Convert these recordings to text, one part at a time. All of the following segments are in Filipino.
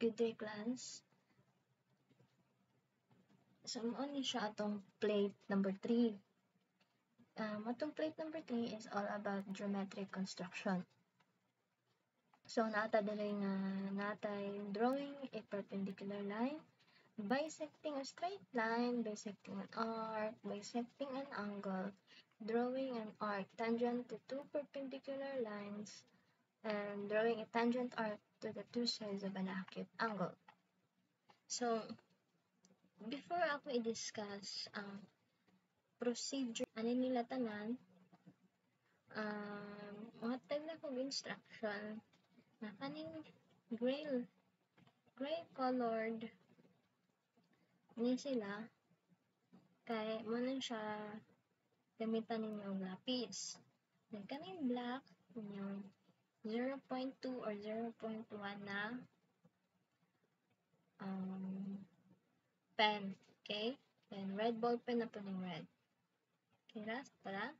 Good day, class. So, mao ni siya atong plate number 3. Atong plate number 3 is all about geometric construction. So, naata dali nga natay drawing a perpendicular line, bisecting a straight line, bisecting an arc, bisecting an angle, drawing an arc tangent to two perpendicular lines, and drawing a tangent arc to the two sides of an acute angle. So, before ako i-discuss ang procedure, ano nila tanan, mga type na kong instruction na kaning gray colored ni sila kay mo na siya gamitan ninyo ang lapis. Then kaning black yung 0.2 or 0.1 na pen, okay? Then red ball pen na po ng red. Okay, last pala.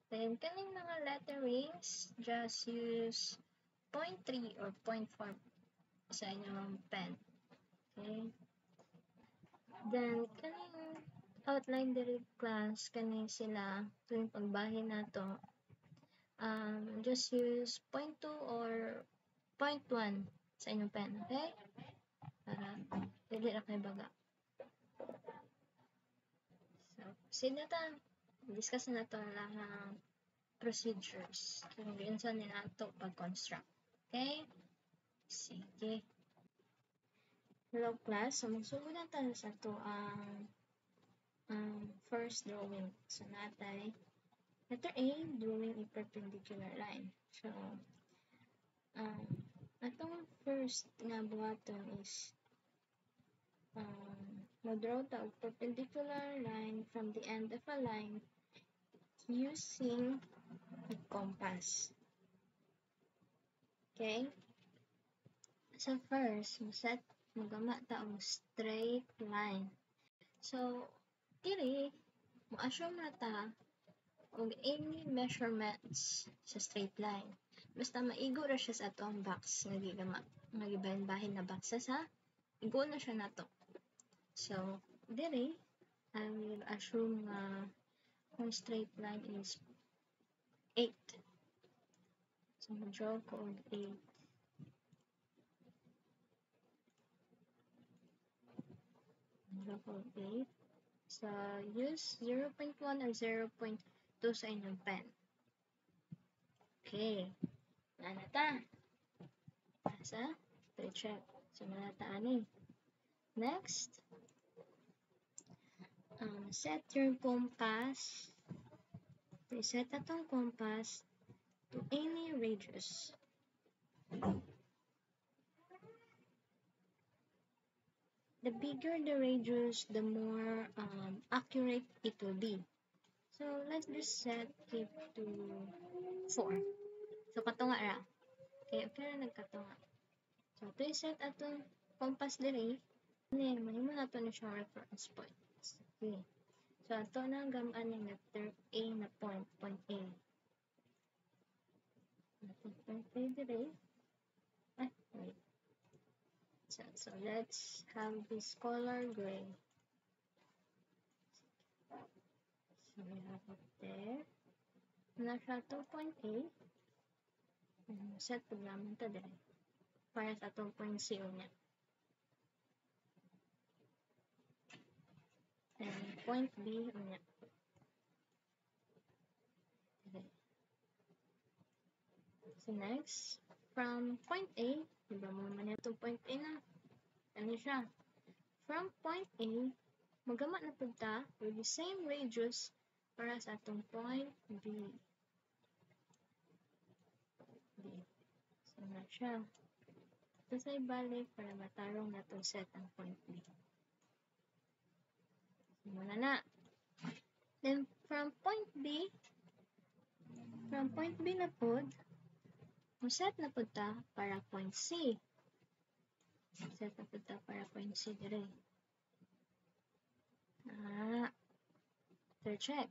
Then kaning mga letterings, just use 0.3 or 0.4 sa inyong pen. Okay? Then kaning outline diri class, kaning sila tuwing pagbahin nato, just use 0.2 or 0.1 sa inyong pen, okay? Para dili ra kay baga. So, sino ta? Discuss na nato lang ang procedures. Kung giunsa ni nato pag-construct. Okay? Sige. Hello class. So, magsugod na tayo sa to ang first drawing. So, natay letter A, drawing a perpendicular line. So, atong first nga buhaton is mag-draw ta og perpendicular line from the end of a line using a compass. Okay? So first, magama ta og straight line. So, diri mo-assume na ta og any measurements sa straight line. Basta maigo ra siya sa atong box nga gibahin na box sa igo na siya nato. So, diri, I will assume na ang straight line is 8. So, mag-draw ko og 8. Mag-draw ko og 8. So, use 0.1 or 0.2 sa inyong pen. Okay. Nanata. Asa? Check. So, nanata ani. Next, set your compass. Set atong compass to any radius. The bigger the radius, the more accurate it will be. So, let's just set it to 4. So, katunga ra. Okay ra nagkatunga. So, to set atong compass diri, mahimo nato na siyang reference point. Okay. So, ato na gamaan yung letter A na point A. Point A diri. Wait. So, let's have this color gray. So, we have it there. Nasa 2 point A. Set programan ta diri. Para sa atong point C niya. And point B niya. Okay. So next, from point A, diba mo naman itong point A na. Ano siya? From point A, magama na punta with the same radius para sa atong point B. So na siya. Ito sa ibalik para matarong na itong set ang point B. Muna na. Then, from point B na pod, set na pod ta para point C. Set na pod ta para point C dire. So, check.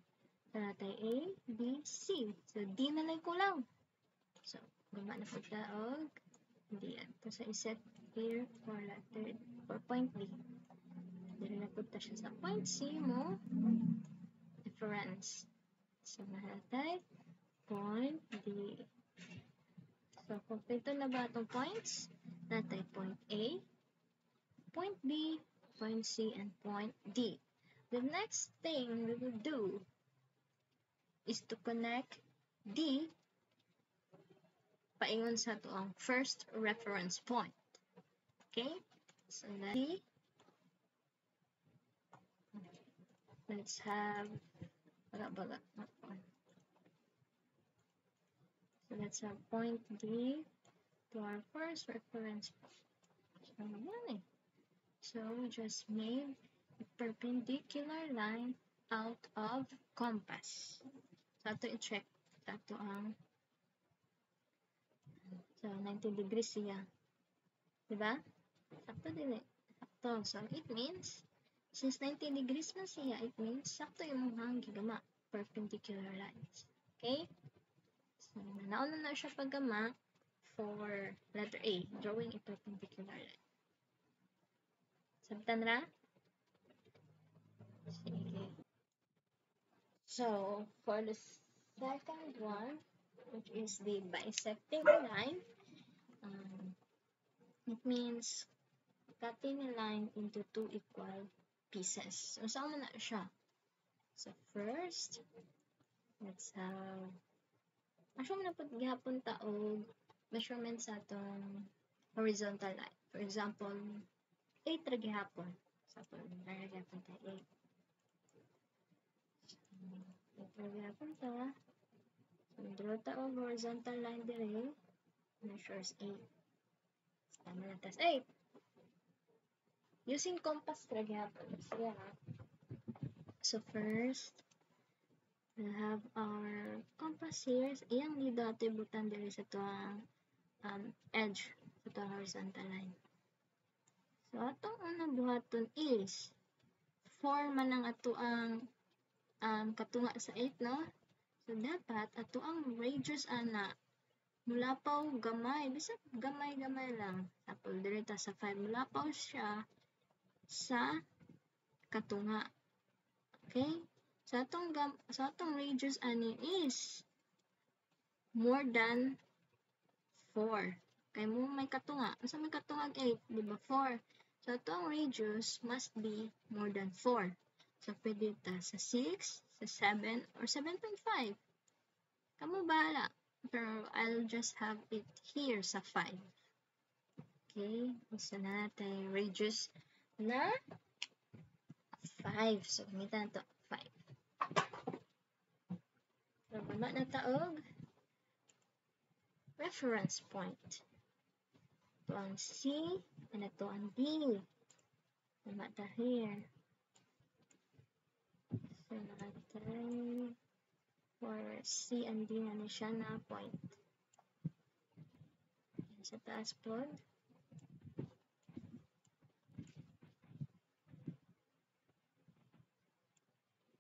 So, natay A, B, C. So, D na lang kulang. So, gama na pod ta og D. Ito sa iset here for point B. Dili na punta siya sa point C mo reference. So, nahatay point D. So, kompleto na ba itong points? Natay point A, point B, point C, and point D. The next thing we will do is to connect D paingon sa ito ang first reference point. Okay? So, let's have so let's have point D to our first reference point. So we just made a perpendicular line out of compass. So ito i-check. Ito ang so 90 degrees siya. Diba? Sakto din eh. Sakto. So it means since 90 degrees na siya, it means sakto yung mga gigama perpendicular lines. Okay? So, nauna na siya paggama for letter A, drawing a perpendicular line. Sabtan ra? Sige. So, for the second one, which is the bisecting line, it means cutting a line into two equal pieces. So, saan mo na siya? So, first, let's have actually, na paghapon taog measurement sa atong horizontal line. For example, 8 ra gihapon. Sa atong gihapon ta 8. 8 ra gihapon ta. So, draw ta og horizontal line dire. Measures 8. Tama na tas 8. Using compass ra gihapon. So, first, we'll have our compass here. Iyang lido ato ibutan diri sa tuang edge sa tuang horizontal line. So, atong unang buhaton is 4 man ang ato ang katunga sa 8, no? So, dapat ato ang radius ana mulapaw gamay. Bisag gamay-gamay lang. Tapos, direta sa 5. Mulapaw siya sa katunga. Okay? So, atong radius ani is more than 4. Kaya mo may katunga. Asa may katunga 8? Diba 4? So, atong radius must be more than 4. So, pwede ta sa 6, sa 7, or 7.5. Kamu bahala. Pero, I'll just have it here sa 5. Okay? Gusto na natin radius na 5. So, gamitan na ito 5. So, baba na taog reference point. Ito ang C and ito ang D. Baba ta here. So, nakatay for C and D na siya na point. Yan sa taas pod.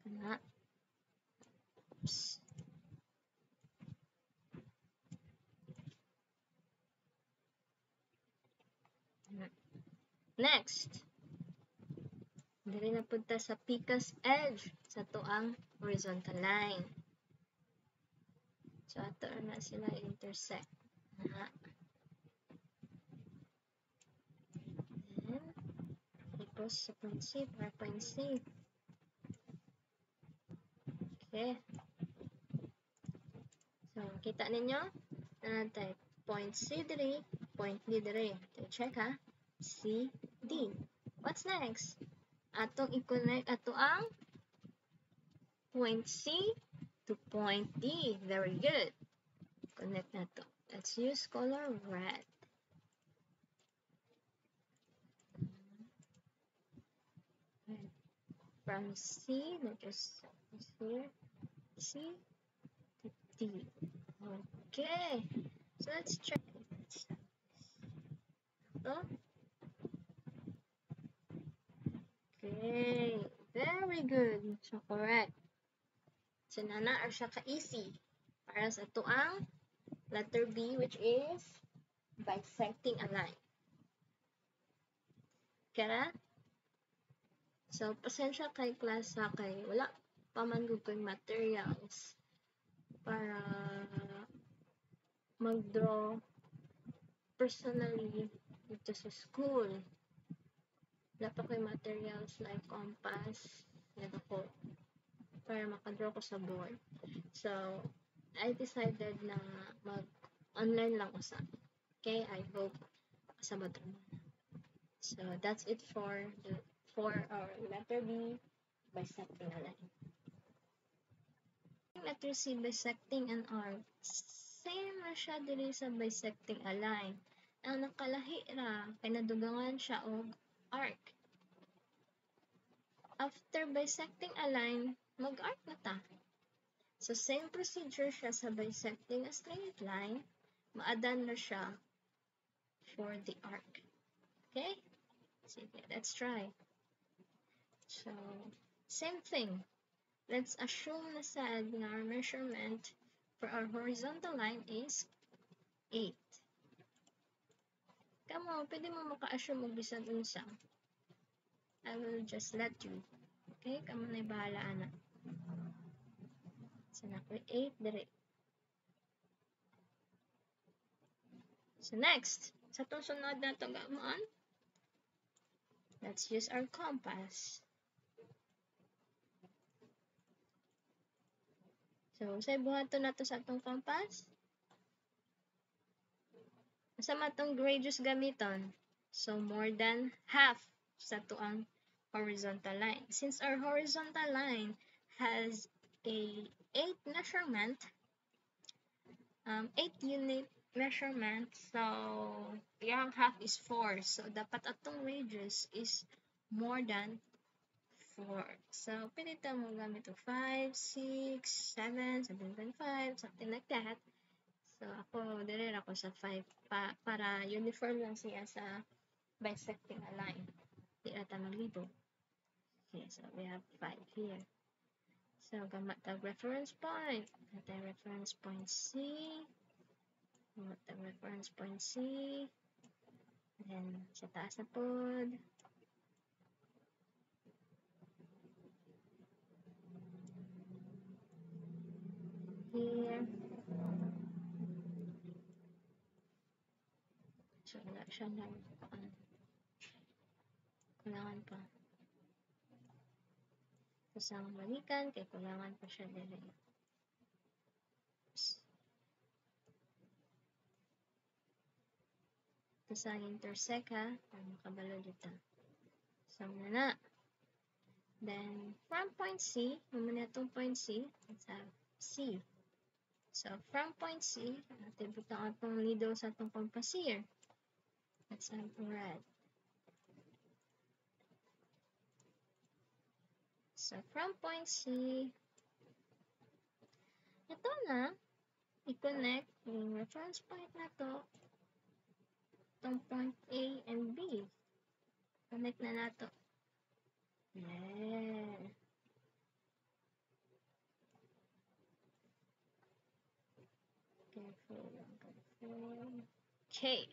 Kana. Oops. Next, dili na punta sa picas edge sa tuang horizontal line. So, ato na sila intersect. Then, tapos sa point C, para point C. Okay. So, kita ninyo? Natin, point C dire, point D dire. Check ha. C, D. What's next? Atong i-connect ato ang point C to point D. Very good. Connect na to. Let's use color red. From C, let's just here, C to D. Okay. So let's check. Oh. Okay. Very good. So correct. So nana or siya ka-easy. Para sa ito ang letter B, which is bisecting a line. Kaya? So, pasensya kay class ha kay wala pa man gud ko'y materials para mag-draw personally dito sa school. Wala pa ko'y materials like compass, ako para makadraw ko sa board. So, I decided na mag-online lang usa. Okay, I hope kasabot mo. So, that's it for our letter B, bisecting a line. Letter C, bisecting an arc. Same na siya diri sa bisecting a line. Ang nakalahi ra, kay nadugangan siya og arc. After bisecting a line, mag-arc na ta. So, same procedure siya sa bisecting a straight line, maadan na siya for the arc. Okay? Sige, let's try. So, same thing. Let's assume na sad na our measurement for our horizontal line is 8. Kamo, pwede mo maka-assume mo bisan unsa. I will just let you. Okay? Kamo na'y bahala ana. So, na-create dire. So, next. Sa itong sunod na ito gamaan, let's use our compass. So, sa ibuhaton nato sa itong compass. Sa matong radius gamiton. So, more than half sa tuang horizontal line. Since our horizontal line has a 8 measurement, 8 unit measurement, so yung half is 4. So, dapat atong radius is more than 4. So, pwede ito mo gamit ito 5, 6, 7, 7.5, something like that. So, ako, dire ako sa 5 para uniform lang siya sa bisecting a line. Di ata maglibo. Okay, so we have 5 here. So, gamat tag reference point. Ito reference point C. Gamat tag reference point C. Then, sa taas na pod. Here. So, wala siya na. Kailangan pa. Kasang balikan, kaya kailangan pa siya dire. Ito sa intersect ha, para makabalo dito. So, na. Then, from point C, mamuna itong point C, let's have C. So, from point C, natin butang atong needle sa itong compass here. Let's have red. So, from point C, ito na, i-connect yung reference point na to, itong point A and B. Connect na nato. Yeah. Careful. Okay.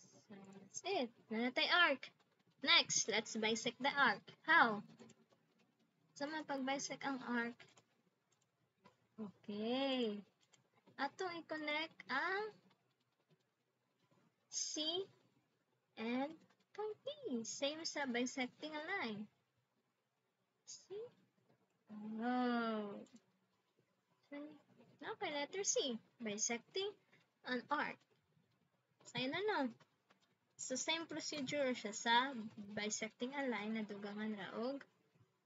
So, that's it. Nanatay arc. Next, let's bisect the arc. How? Sa man pag-bisect ang arc? Okay. Atong i-connect ang C and point B. Same sa bisecting a line. C. Oh. Okay, letter C. Bisecting an arc. Sa'yo na no. So, same procedure siya sa bisecting a line na dugangan raog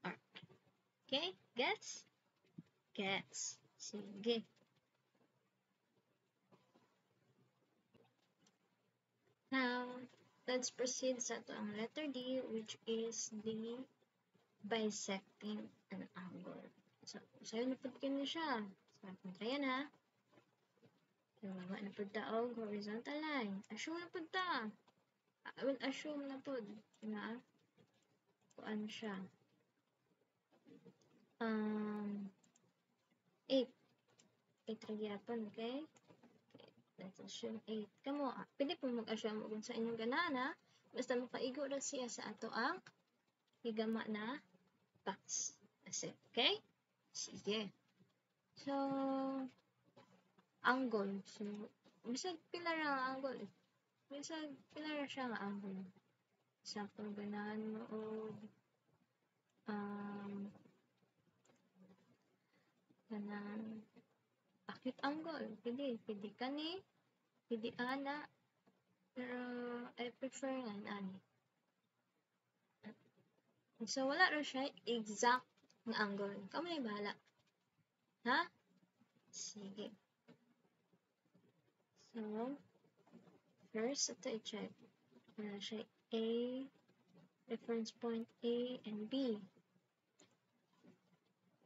arc. Okay? Gets? Gets. Sige. Now, let's proceed sa ang letter D, which is the bisecting an angle. So, sa'yo napagkin na siya. So, kontrayan ha. So, napagdaog horizontal line. Assume na pagda. I will assume na po na kuan siya. 8. 8 ragyapon, okay? Let's assume 8. Kamo, pwede po mag-assume kung sa inyong ganana. Basta makaigo ra siya sa ato ang higama na box. Asset. Okay? Sige. So, angle. So, bisag pila ra ang angle. Bisag pila ra siya nga angle. Sa kung ganahan mo o kanang acute angle. Pwede ka ni, pwede ana, pero I prefer nga ani. So, wala rin siya exact nga angle. Kamo na bahala. Ha? Sige. So, first, ito i-check. Wala siya A, reference point A and B.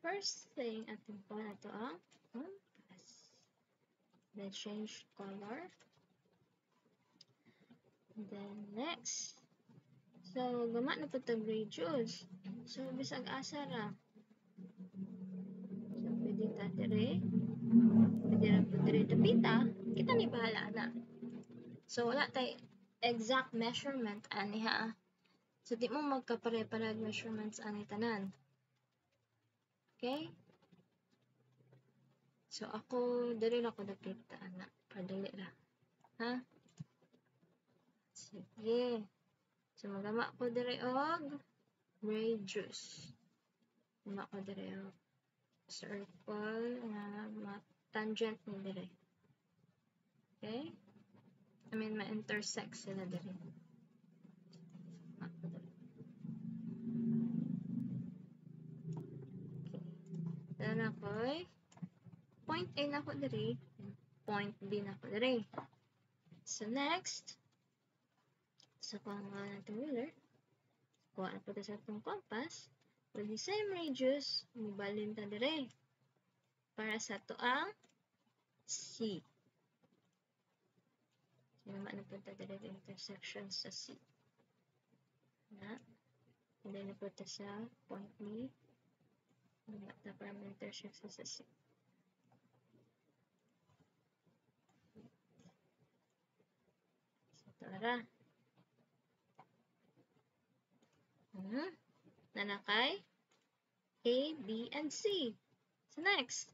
First thing, ating po na ito ang compass. Then, change color. Then, next. So, gama na po itong radius. So, bisag asa ra. So, pwede ta dire. Pwede na po dire tapita. Kita ni bahala na. So, wala tayo exact measurement ani ha. So, di mo magkapare-parag measurements ani tanan. Okay? So, ako, dire na ko nakita ana. Padali ra. Ha? Sige. So, magama ko dire og radius. Magama ko dire og circle nga tangent ni dire. Okay? I mean, ma-intersect sila dire. Okay. Then ako'y point A na ko dire, point B na ko dire. So, next, sa kuha nga natin ruler, kuha na po sa itong compass, with the same radius, mubalin ta dire. Para sa ito ang C. Sinama na po ta dire intersection sa C. Na, hindi na po ta sa point B. Sinama ta para ma-intersection sa C. So, tara. Nanakay A, B, and C. So, next,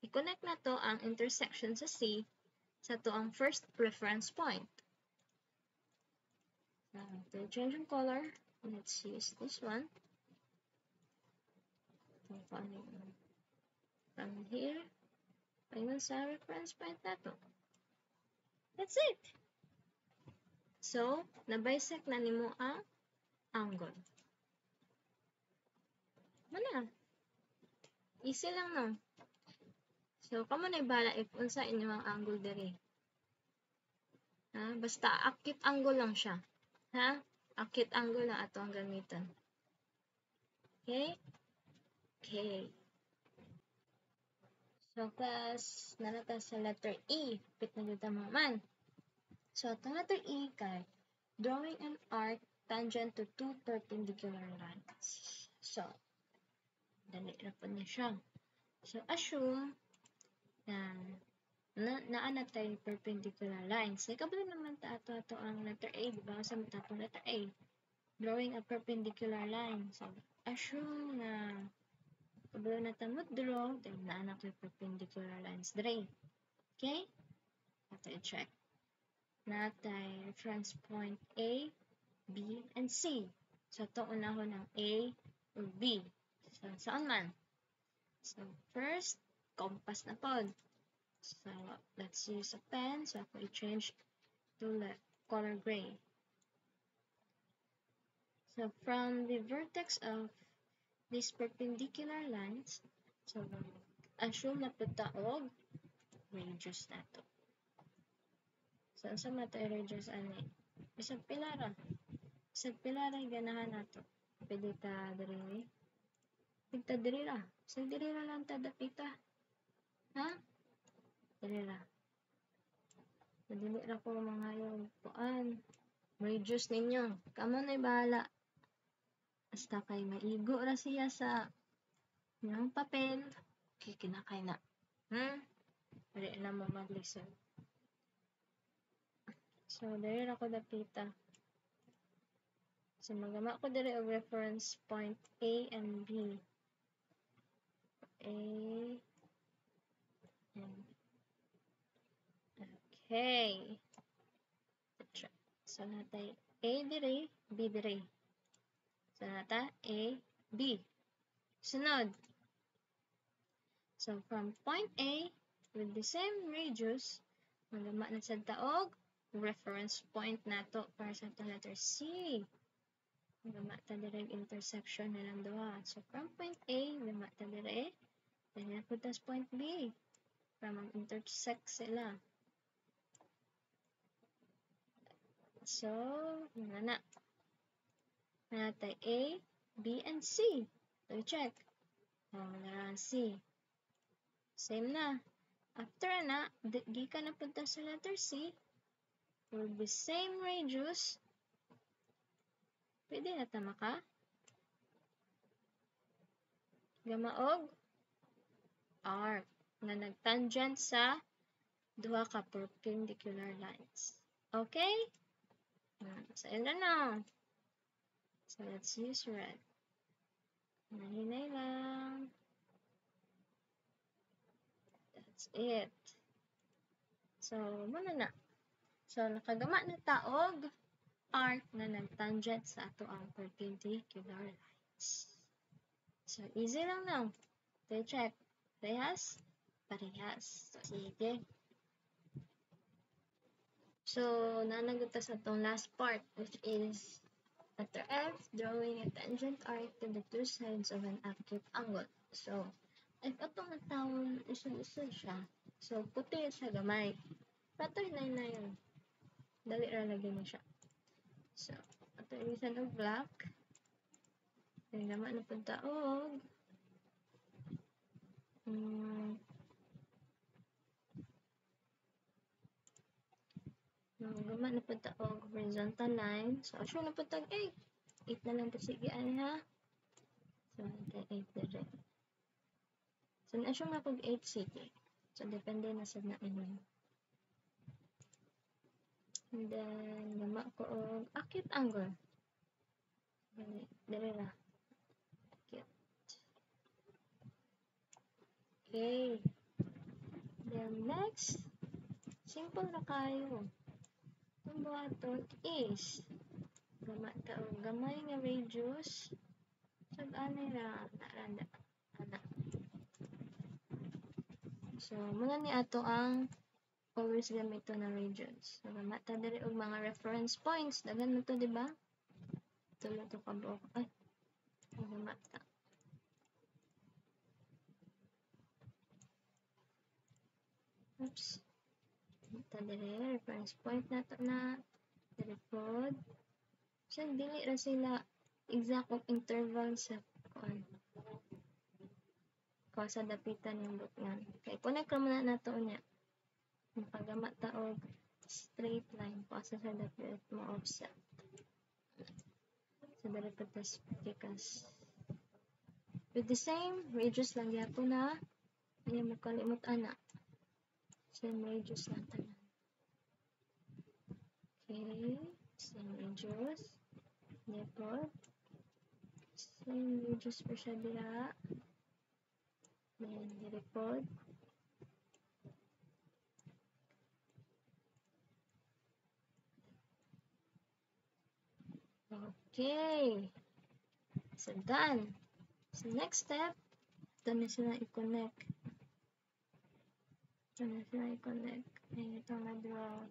i-connect na to ang intersection sa C sa to ang first reference point. Now, to change yung color, let's use this one. From here, ayun sa reference point na to. That's it. So, na-bisect na nimo ang angle. Mana? Easy lang no. So, kamo na ibala if unsa inyo ang angle diri. Ha? Basta acute angle lang siya. Ha? Acute angle lang ato ang gamiton. Okay? Okay. So, class, narata sa letter E. Pit na dito man. So, itong letter E kay drawing an arc tangent to two perpendicular lines. So, dali na po niya siya. So, assume na naana tayo perpendicular lines. Sa kabalo naman ato ang letter A, di ba? Sa matapong letter A, drawing a perpendicular line. So, assume na kabalo na tayo draw, then naana tayo perpendicular lines. Dire. Okay? Ato i-check. Natay reference point A, B, and C. So, ito unahon ng A or B. So, saan man? So, first, compass na po. So, let's use a pen. So, ako i-change to color gray. So, from the vertex of these perpendicular lines, so, assume na po taog radius na to. So, sa matay radius ani? Isang pilara. Isang pilara ganahan na to. Pwede ta diri. Pwede diri ra. Isang diri ra lang ta dapita. Ha? Diri ra. Dili ra ko mga yung puan. Radius ninyo. Kamo na bahala. Basta kay maigo ra siya sa yung papel. Okay, kinakay na. Dili na mo mag-listen. So, diri ra ko dapita. So, magama ko diri og reference point A and B. A and B. Okay. So, natay A diri, B diri. So, nata A, B. Sunod. So, from point A, with the same radius, magama na sa taog, reference point nato para sa itong letter C. Magama ta dire intersection nilang duha. So, from point A, magama ta dire, then napunta sa point B, para mag-intersect sila. So, na. Natay A, B, and C. So, check. Naran C. Same na. After na, gikan na punta sa letter C, with the same radius, pwede na tama ka. Gamaog arc na nagtangent sa duha ka perpendicular lines. Okay? So, ilan na. So, let's use red. Mahinay lang. That's it. So, muna na. So, nakagama na taog arc na nagtangent sa ato ang perpendicular lines. So, easy lang lang. Okay, check. Parehas? Parehas. So, sige. So, nanagot sa itong last part, which is letter F, drawing a tangent arc to the two sides of an acute angle. So, if itong natawon, isun-isun siya. So, puti siya gamay. Pato na yun. Dali ra lagi na siya. So, ito ilisan og black. Then, naman na punta og gama na punta og horizontal line. So, asyo na punta 8. 8 na lang po sige ani ha. So, 8 dire. So, asyo na pag 8 sige. So, depende na sa na inyo. And then, gama ko og acute angle. Dire na. Acute. Okay. Then, next, simple na kayo. Ang buhaton is gamay nga radius sag-anay ra naranda ana. So muna ni ato ang always gamito na radius. So gamata diri og mga reference points daghan mo to di ba? Tulo to ka buok. Ay. Gamata. Oops. Gamata diri reference point nato na diri pod. So, dili ra sila exact og interval sa sa dapitan ng butngan. Kay connect ra muna nato niya. Pagama ta og straight line sa dapit mo offset. So, dali pa tas pikas. With the same radius lang yapo na ay mo kalimot ana. Same radius lang tanan. Okay, same radius. Therefore, same radius pa siya dira. Then, direpod. Okay. So, done. So, next step, ito na sila i-connect. Ayan, ito na-draw.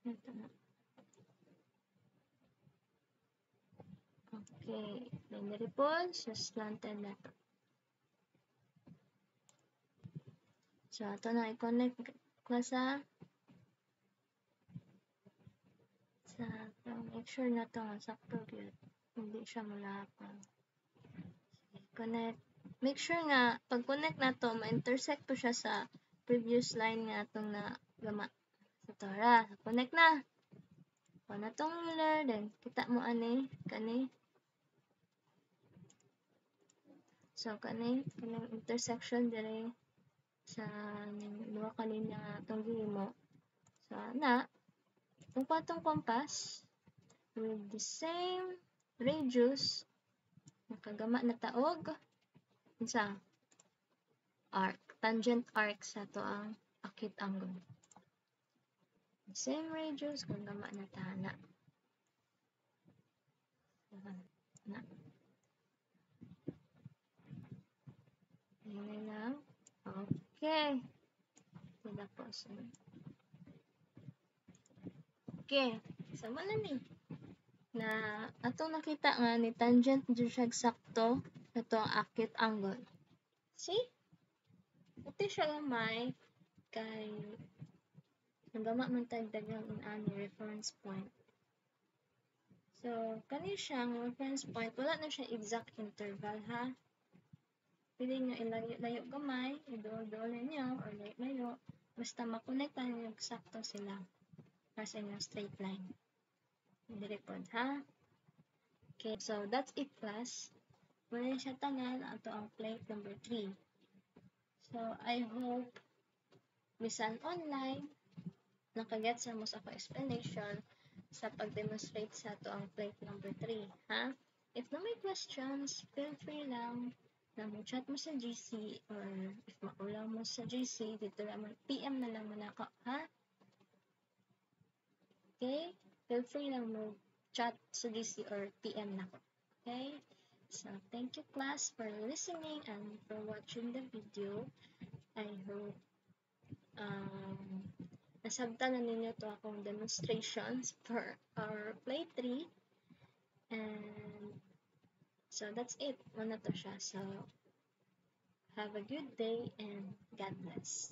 Ito na. Okay. Then, direpod. So, slanted na ito. So, ito na i-connect ko sa make sure na ito sakto yun. Hindi siya malapang. Connect. Make sure nga, pag-connect na ito, ma-intersect po siya sa previous line nga itong na gama. So, tara, connect na. Kung na itong ruler, then kita mo ani, kani. So, kanang intersection dire sa dua kalinya nga itong gihimo. So, na, itong patong compass, with the same radius, nakagama na taog, unsa? Arc, tangent arc sa to ang acute angle. The same radius, kagama na tana. Na. Ayan lang. Okay. Tapos, okay. Sama na ni. Na atong nakita nga ni tangent dyan siya sakto ito ang acute angle. See? Ito siya gamay kay nagama man tag daghang ani reference point. So, kani siya ang reference point, wala na siya exact interval ha. Pwede nyo ilayo-layo gamay, idol-dol ninyo, or layo-layo. Basta makonektan nyo sakto sila para sa inyong straight line. Dili pod ha. Okay, so that's it class. Muna siya tanan ato ang plate number 3. So, I hope bisan online nakagets sa mo sa ako explanation sa pag-demonstrate sa ato ang plate number 3, ha? If na may questions, feel free lang na mo-chat mo sa GC or if maulaw mo sa GC, dito lang PM na lang mo na ako, ha? Okay? Feel free lang mo-chat sa GC or PM na ako. Okay? So, thank you class for listening and for watching the video. I hope nasabtan na ninyo to akong demonstrations for our play 3. And so that's it. Wala to siya. So have a good day and God bless.